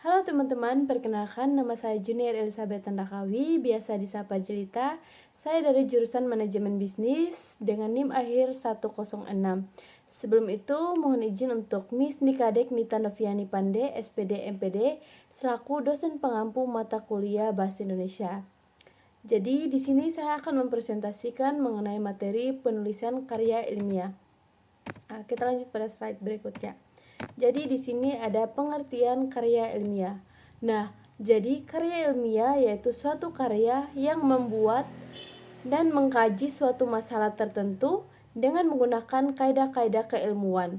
Halo teman-teman, perkenalkan nama saya Junior Elizabeth Tandakawi, biasa disapa Jelita. Saya dari jurusan Manajemen Bisnis dengan NIM akhir 106. Sebelum itu, mohon izin untuk Miss Nikadek Nita Noviani Pande, SPD MPD, selaku dosen pengampu mata kuliah Bahasa Indonesia. Jadi di sini saya akan mempresentasikan mengenai materi penulisan karya ilmiah. Kita lanjut pada slide berikutnya. Jadi di sini ada pengertian karya ilmiah. Nah, jadi karya ilmiah yaitu suatu karya yang membuat dan mengkaji suatu masalah tertentu dengan menggunakan kaidah-kaidah keilmuan.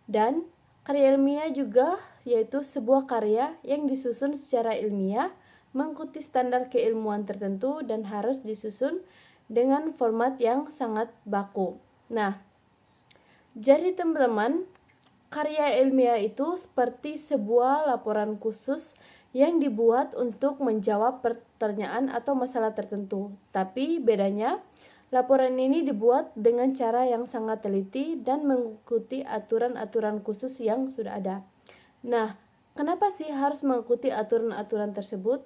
Dan karya ilmiah juga yaitu sebuah karya yang disusun secara ilmiah, mengikuti standar keilmuan tertentu dan harus disusun dengan format yang sangat baku. Nah, jadi teman-teman, karya ilmiah itu seperti sebuah laporan khusus yang dibuat untuk menjawab pertanyaan atau masalah tertentu. Tapi bedanya, laporan ini dibuat dengan cara yang sangat teliti dan mengikuti aturan-aturan khusus yang sudah ada. Nah, kenapa sih harus mengikuti aturan-aturan tersebut?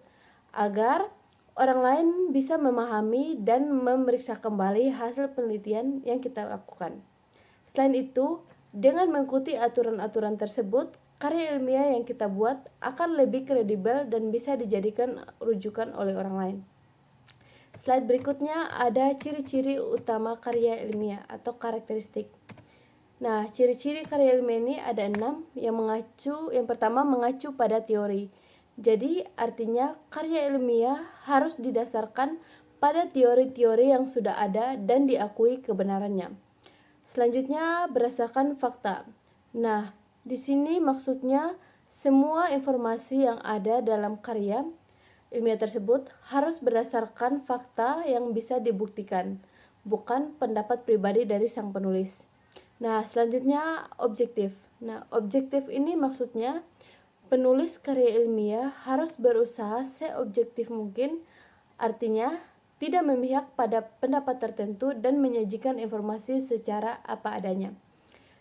Agar orang lain bisa memahami dan memeriksa kembali hasil penelitian yang kita lakukan. Selain itu, dengan mengikuti aturan-aturan tersebut, karya ilmiah yang kita buat akan lebih kredibel dan bisa dijadikan rujukan oleh orang lain. Slide berikutnya ada ciri-ciri utama karya ilmiah atau karakteristik. Nah, ciri-ciri karya ilmiah ini ada 6. Yang pertama mengacu pada teori. Jadi, artinya karya ilmiah harus didasarkan pada teori-teori yang sudah ada dan diakui kebenarannya. Selanjutnya berdasarkan fakta. Nah, di sini maksudnya semua informasi yang ada dalam karya ilmiah tersebut harus berdasarkan fakta yang bisa dibuktikan, bukan pendapat pribadi dari sang penulis. Nah, selanjutnya objektif. Nah, objektif ini maksudnya penulis karya ilmiah harus berusaha seobjektif mungkin, artinya tidak memihak pada pendapat tertentu dan menyajikan informasi secara apa adanya.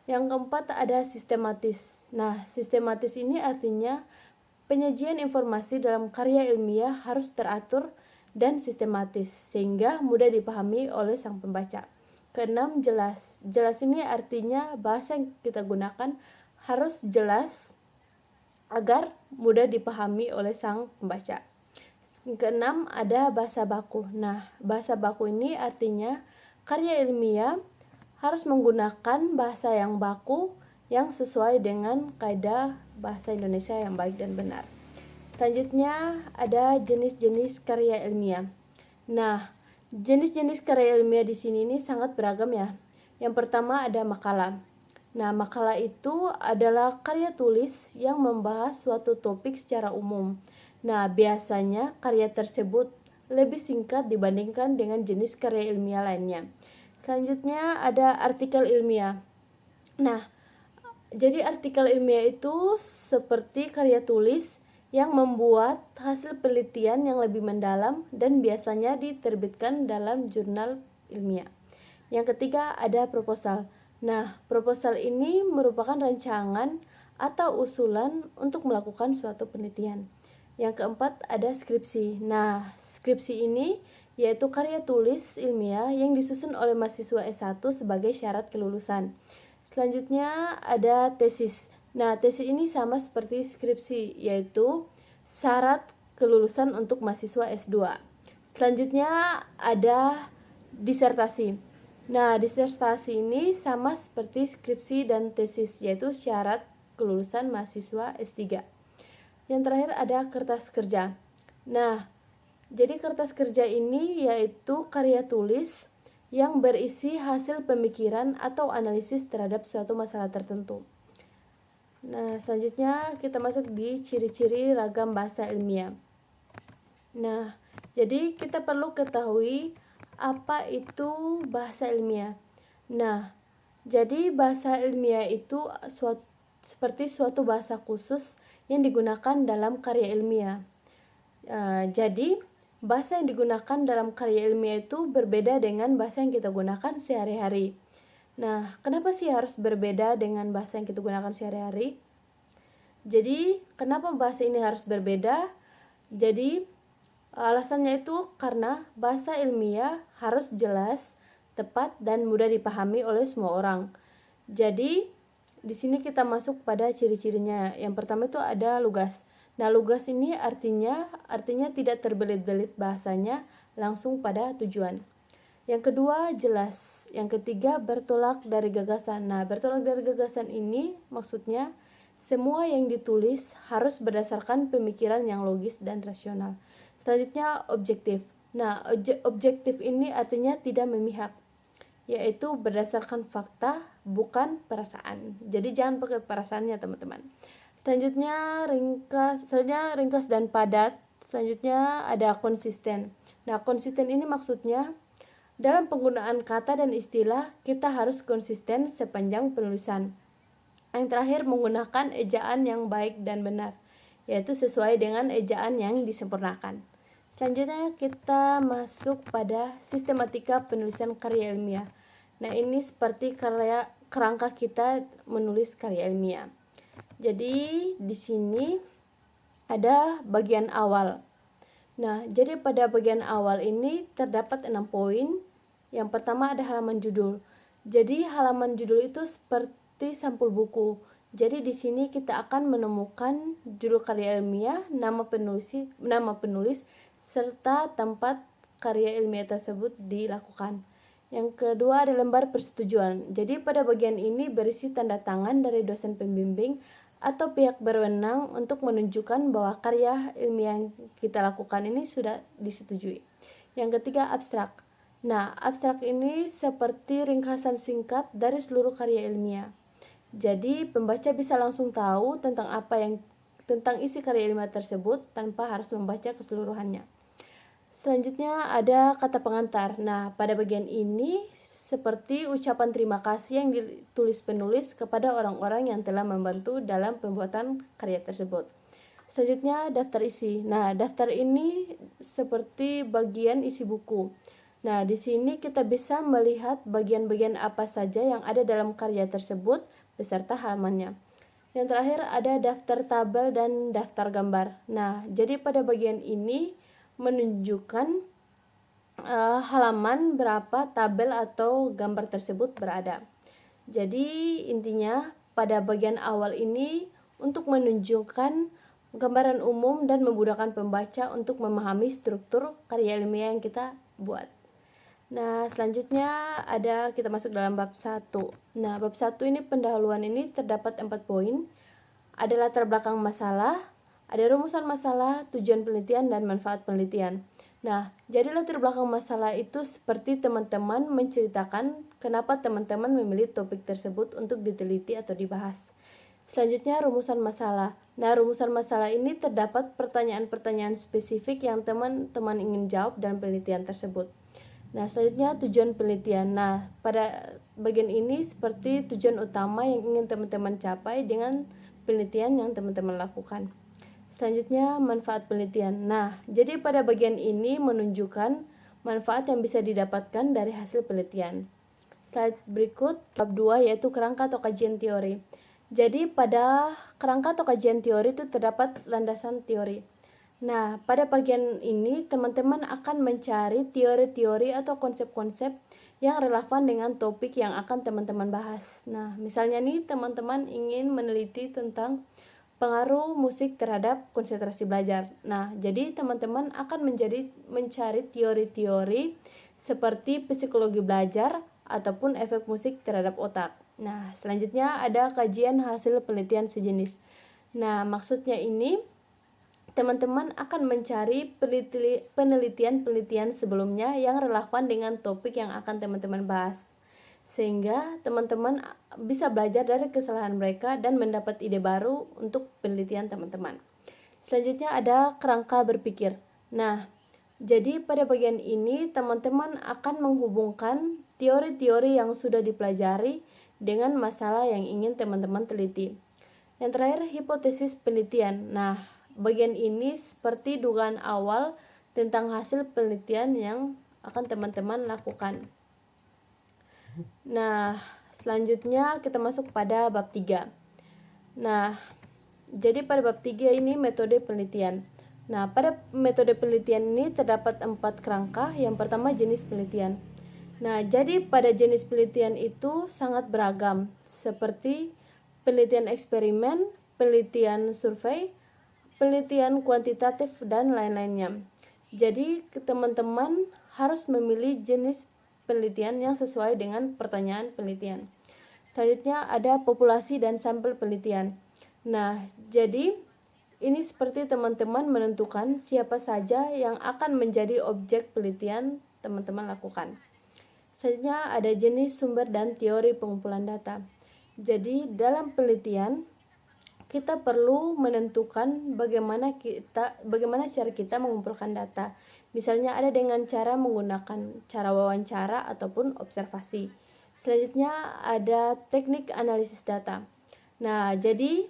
Yang keempat ada sistematis. Nah, sistematis ini artinya penyajian informasi dalam karya ilmiah harus teratur dan sistematis sehingga mudah dipahami oleh sang pembaca. Keenam, jelas. Jelas ini artinya bahasa yang kita gunakan harus jelas agar mudah dipahami oleh sang pembaca. Keenam ada bahasa baku. Nah, bahasa baku ini artinya karya ilmiah harus menggunakan bahasa yang baku yang sesuai dengan kaidah bahasa Indonesia yang baik dan benar. Selanjutnya ada jenis-jenis karya ilmiah. Nah, jenis-jenis karya ilmiah di sini ini sangat beragam ya. Yang pertama ada makalah. Nah, makalah itu adalah karya tulis yang membahas suatu topik secara umum. Nah, biasanya karya tersebut lebih singkat dibandingkan dengan jenis karya ilmiah lainnya. Selanjutnya ada artikel ilmiah. Nah, jadi artikel ilmiah itu seperti karya tulis yang membuat hasil penelitian yang lebih mendalam dan biasanya diterbitkan dalam jurnal ilmiah. Yang ketiga ada proposal. Nah, proposal ini merupakan rancangan atau usulan untuk melakukan suatu penelitian. Yang keempat ada skripsi. Nah, skripsi ini yaitu karya tulis ilmiah yang disusun oleh mahasiswa S1 sebagai syarat kelulusan. Selanjutnya ada tesis. Nah, tesis ini sama seperti skripsi, yaitu syarat kelulusan untuk mahasiswa S2. Selanjutnya ada disertasi. Nah, disertasi ini sama seperti skripsi dan tesis, yaitu syarat kelulusan mahasiswa S3. Yang terakhir ada kertas kerja. Nah, jadi kertas kerja ini yaitu karya tulis yang berisi hasil pemikiran atau analisis terhadap suatu masalah tertentu. Nah, selanjutnya kita masuk di ciri-ciri ragam bahasa ilmiah. Nah, jadi kita perlu ketahui apa itu bahasa ilmiah. Nah, jadi bahasa ilmiah itu seperti suatu bahasa khusus yang digunakan dalam karya ilmiah. Jadi bahasa yang digunakan dalam karya ilmiah itu berbeda dengan bahasa yang kita gunakan sehari-hari. Nah, kenapa sih harus berbeda dengan bahasa yang kita gunakan sehari-hari? Jadi, kenapa bahasa ini harus berbeda? Jadi, alasannya itu karena bahasa ilmiah harus jelas, tepat, dan mudah dipahami oleh semua orang. Jadi, di sini kita masuk pada ciri-cirinya. Yang pertama itu ada lugas. Nah, lugas ini artinya tidak terbelit-belit bahasanya, langsung pada tujuan. Yang kedua, jelas. Yang ketiga, bertolak dari gagasan. Nah, bertolak dari gagasan ini maksudnya semua yang ditulis harus berdasarkan pemikiran yang logis dan rasional. Selanjutnya, objektif. Nah, objektif ini artinya tidak memihak, yaitu berdasarkan fakta, bukan perasaan. Jadi jangan pakai perasaannya, teman-teman. Selanjutnya, ringkas dan padat. Selanjutnya ada konsisten. Nah, konsisten ini maksudnya dalam penggunaan kata dan istilah kita harus konsisten sepanjang penulisan. Yang terakhir, menggunakan ejaan yang baik dan benar, yaitu sesuai dengan ejaan yang disempurnakan. Selanjutnya kita masuk pada sistematika penulisan karya ilmiah. Nah, ini seperti kerangka kita menulis karya ilmiah. Jadi di sini ada bagian awal. Nah, jadi pada bagian awal ini terdapat 6 poin. Yang pertama ada halaman judul. Jadi halaman judul itu seperti sampul buku. Jadi di sini kita akan menemukan judul karya ilmiah, nama penulis, serta tempat karya ilmiah tersebut dilakukan. Yang kedua ada lembar persetujuan. Jadi pada bagian ini berisi tanda tangan dari dosen pembimbing atau pihak berwenang untuk menunjukkan bahwa karya ilmiah yang kita lakukan ini sudah disetujui. Yang ketiga, abstrak. Nah, abstrak ini seperti ringkasan singkat dari seluruh karya ilmiah. Jadi, pembaca bisa langsung tahu tentang isi karya ilmiah tersebut tanpa harus membaca keseluruhannya. Selanjutnya ada kata pengantar. Nah, pada bagian ini seperti ucapan terima kasih yang ditulis penulis kepada orang-orang yang telah membantu dalam pembuatan karya tersebut. Selanjutnya daftar isi. Nah, daftar ini seperti bagian isi buku. Nah, di sini kita bisa melihat bagian-bagian apa saja yang ada dalam karya tersebut beserta halamannya. Yang terakhir ada daftar tabel dan daftar gambar. Nah, jadi pada bagian ini menunjukkan halaman berapa tabel atau gambar tersebut berada. Jadi intinya pada bagian awal ini untuk menunjukkan gambaran umum dan memudahkan pembaca untuk memahami struktur karya ilmiah yang kita buat. Nah, selanjutnya kita masuk dalam bab 1. Nah, bab 1 ini pendahuluan ini terdapat 4 poin. Ada latar belakang masalah, ada rumusan masalah, tujuan penelitian, dan manfaat penelitian. Nah, jadi latar belakang masalah itu seperti teman-teman menceritakan kenapa teman-teman memilih topik tersebut untuk diteliti atau dibahas. Selanjutnya, rumusan masalah. Nah, rumusan masalah ini terdapat pertanyaan-pertanyaan spesifik yang teman-teman ingin jawab dalam penelitian tersebut. Nah, selanjutnya tujuan penelitian. Nah, pada bagian ini seperti tujuan utama yang ingin teman-teman capai dengan penelitian yang teman-teman lakukan. Selanjutnya, manfaat penelitian. Nah, jadi pada bagian ini menunjukkan manfaat yang bisa didapatkan dari hasil penelitian. Slide berikut, bab 2 yaitu kerangka atau kajian teori. Jadi pada kerangka atau kajian teori itu terdapat landasan teori. Nah, pada bagian ini teman-teman akan mencari teori-teori atau konsep-konsep yang relevan dengan topik yang akan teman-teman bahas. Nah, misalnya nih teman-teman ingin meneliti tentang pengaruh musik terhadap konsentrasi belajar. Nah, jadi teman-teman akan mencari teori-teori seperti psikologi belajar ataupun efek musik terhadap otak. Nah, selanjutnya ada kajian hasil penelitian sejenis. Nah, maksudnya ini teman-teman akan mencari penelitian-penelitian sebelumnya yang relevan dengan topik yang akan teman-teman bahas, sehingga teman-teman bisa belajar dari kesalahan mereka dan mendapat ide baru untuk penelitian teman-teman. Selanjutnya ada kerangka berpikir. Nah, jadi pada bagian ini teman-teman akan menghubungkan teori-teori yang sudah dipelajari dengan masalah yang ingin teman-teman teliti. Yang terakhir, hipotesis penelitian. Nah, bagian ini seperti dugaan awal tentang hasil penelitian yang akan teman-teman lakukan. Nah, selanjutnya kita masuk pada bab 3. Nah, Jadi pada bab 3 ini metode penelitian. Nah, pada metode penelitian ini terdapat 4 kerangka. Yang pertama jenis penelitian. Nah, jadi pada jenis penelitian itu sangat beragam, seperti penelitian eksperimen, penelitian survei, penelitian kuantitatif, dan lain-lainnya. Jadi, teman-teman harus memilih jenis penelitian yang sesuai dengan pertanyaan penelitian. Selanjutnya ada populasi dan sampel penelitian. Nah, jadi ini seperti teman-teman menentukan siapa saja yang akan menjadi objek penelitian teman-teman lakukan. Selanjutnya ada jenis sumber dan teori pengumpulan data. Jadi dalam penelitian kita perlu menentukan bagaimana cara kita mengumpulkan data. Misalnya ada dengan cara menggunakan cara wawancara ataupun observasi. Selanjutnya ada teknik analisis data. Nah, jadi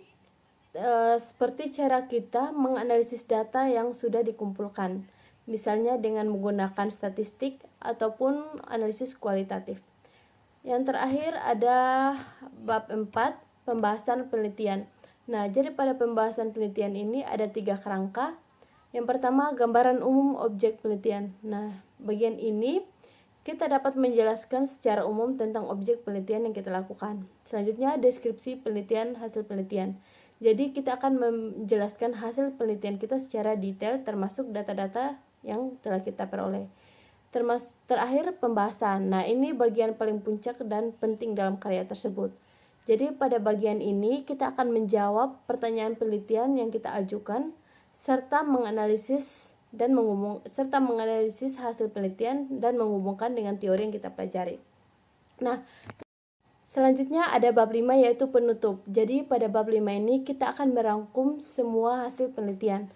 seperti cara kita menganalisis data yang sudah dikumpulkan, misalnya dengan menggunakan statistik ataupun analisis kualitatif. Yang terakhir ada bab 4, pembahasan penelitian. Nah, jadi pada pembahasan penelitian ini ada 3 kerangka. Yang pertama, gambaran umum objek penelitian. Nah, bagian ini kita dapat menjelaskan secara umum tentang objek penelitian yang kita lakukan. Selanjutnya, deskripsi penelitian, hasil penelitian. Jadi kita akan menjelaskan hasil penelitian kita secara detail, termasuk data-data yang telah kita peroleh. Terakhir, pembahasan. Nah, ini bagian paling puncak dan penting dalam karya tersebut. Jadi pada bagian ini kita akan menjawab pertanyaan penelitian yang kita ajukan serta menganalisis hasil penelitian dan menghubungkan dengan teori yang kita pelajari. Nah, selanjutnya ada bab 5 yaitu penutup. Jadi pada bab 5 ini kita akan merangkum semua hasil penelitian.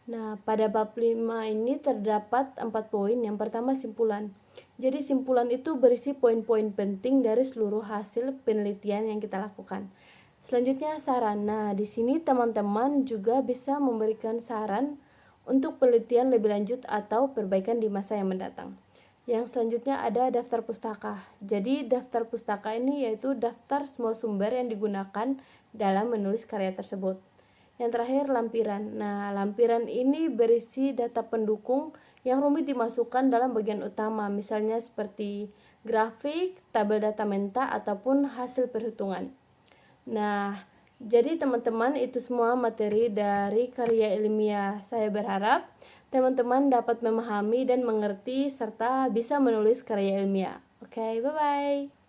Nah, pada bab 5 ini terdapat 4 poin. Yang pertama, simpulan. Jadi simpulan itu berisi poin-poin penting dari seluruh hasil penelitian yang kita lakukan. Selanjutnya saran. Nah, di sini teman-teman juga bisa memberikan saran untuk penelitian lebih lanjut atau perbaikan di masa yang mendatang. Yang selanjutnya ada daftar pustaka. Jadi daftar pustaka ini yaitu daftar semua sumber yang digunakan dalam menulis karya tersebut. Yang terakhir lampiran. Nah, lampiran ini berisi data pendukung yang rumit dimasukkan dalam bagian utama, misalnya seperti grafik, tabel data menta, ataupun hasil perhitungan. Nah, jadi teman-teman itu semua materi dari karya ilmiah. Saya berharap teman-teman dapat memahami dan mengerti serta bisa menulis karya ilmiah. Oke, bye-bye.